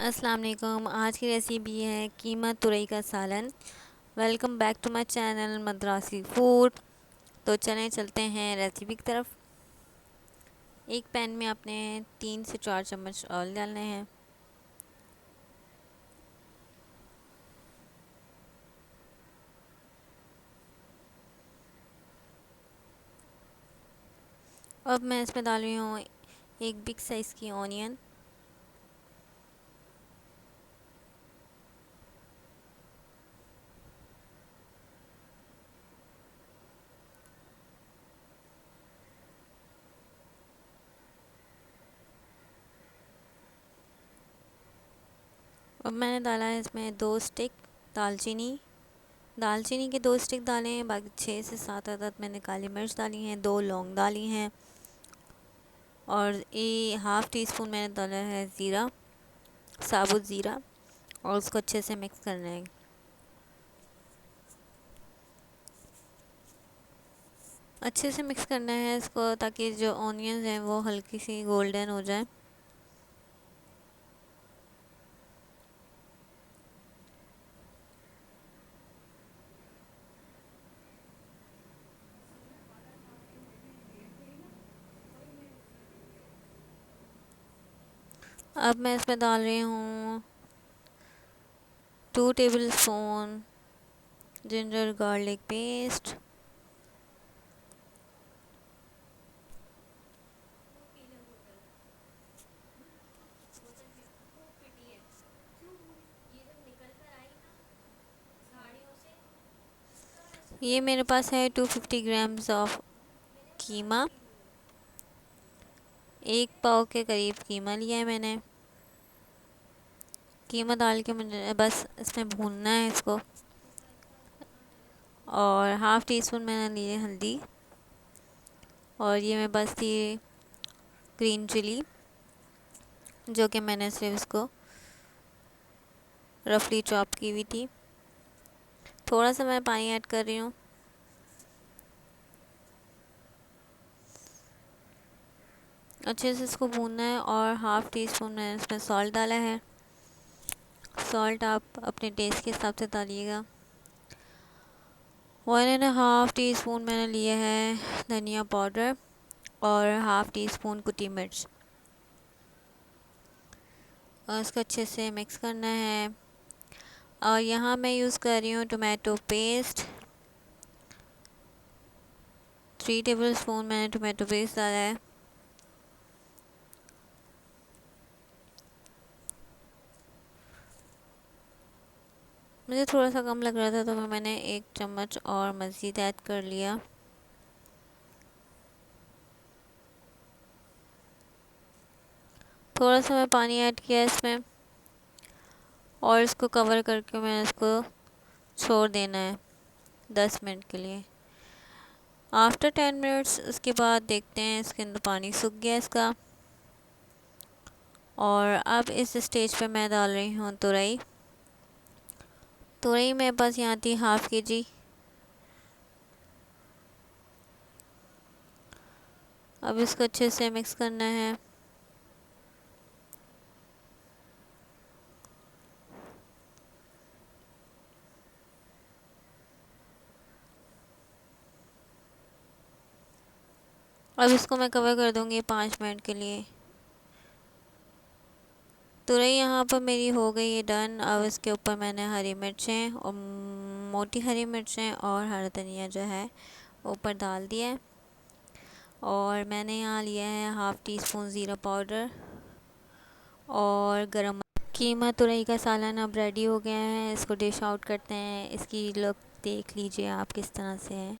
अस्सलाम वालेकुम। आज की रेसिपी है कीमा तुरई का सालन। Welcome back to my channel Madrasi food. तो चलते हैं रेसिपी की तरफ। एक पैन में आपने 3 से 4 चम्मच ऑयल डालने हैं। अब मैं इसमें डाल रही हूँ एक बिग साइज़ की ऑनियन। अब मैंने डाला है इसमें 2 स्टिक दालचीनी। दालचीनी के 2 स्टिक डाले हैं। बाकी 6 से 7 अदद मैंने काली मिर्च डाली हैं। 2 लौंग डाली हैं और हाफ़ टी स्पून मैंने डाला है ज़ीरा, साबुत ज़ीरा, और उसको अच्छे से मिक्स करना है। अच्छे से मिक्स करना है इसको ताकि जो ऑनियंस हैं वो हल्की सी गोल्डन हो जाए। अब मैं इसमें डाल रही हूँ 2 table spoon ginger garlic paste, ये मेरे पास है 250 ग्राम्स ऑफ कीमा। 1 पाव के करीब कीमा लिया है मैंने। कीमा डाल के मुझे बस इसमें भूनना है इसको। और हाफ़ टी स्पून मैंने लिए हल्दी, और ये मैं बस थी ग्रीन चिली, जो कि मैंने सिर्फ इसको रफली चॉप की हुई थी। थोड़ा सा मैं पानी ऐड कर रही हूँ। अच्छे से इसको भूनना है और हाफ़ टी स्पून मैंने इसमें सॉल्ट डाला है। सॉल्ट आप अपने टेस्ट के हिसाब से डालिएगा। 1.5 टी स्पून मैंने लिए है धनिया पाउडर और हाफ़ टी स्पून कुटी मिर्च, और इसको अच्छे से मिक्स करना है। और यहाँ मैं यूज़ कर रही हूँ टोमेटो पेस्ट। 3 टेबल स्पून मैंने टोमेटो पेस्ट डाला है। मुझे थोड़ा सा कम लग रहा था तो मैंने 1 चम्मच और मज़ीद ऐड कर लिया। थोड़ा सा मैं पानी ऐड किया इसमें, और इसको कवर करके मैंने इसको छोड़ देना है 10 मिनट के लिए। आफ्टर 10 मिनट्स उसके बाद देखते हैं इसके अंदर पानी सूख गया इसका। और अब इस स्टेज पे मैं डाल रही हूँ तुरई। तुरई मेरे पास यहाँ थी हाफ़ kg। अब इसको अच्छे से मिक्स करना है। अब इसको मैं कवर कर दूँगी 5 मिनट के लिए। तुरई यहाँ पर मेरी हो गई है डन। अब इसके ऊपर मैंने हरी मिर्चें और मोटी हरी मिर्चें और हरा धनिया जो है ऊपर डाल दिया है। और मैंने यहाँ लिया है हाफ़ टी स्पून ज़ीरा पाउडर और गरम। कीमा तुरई का सालन अब रेडी हो गया है। इसको डिश आउट करते हैं। इसकी लुक देख लीजिए आप किस तरह से है।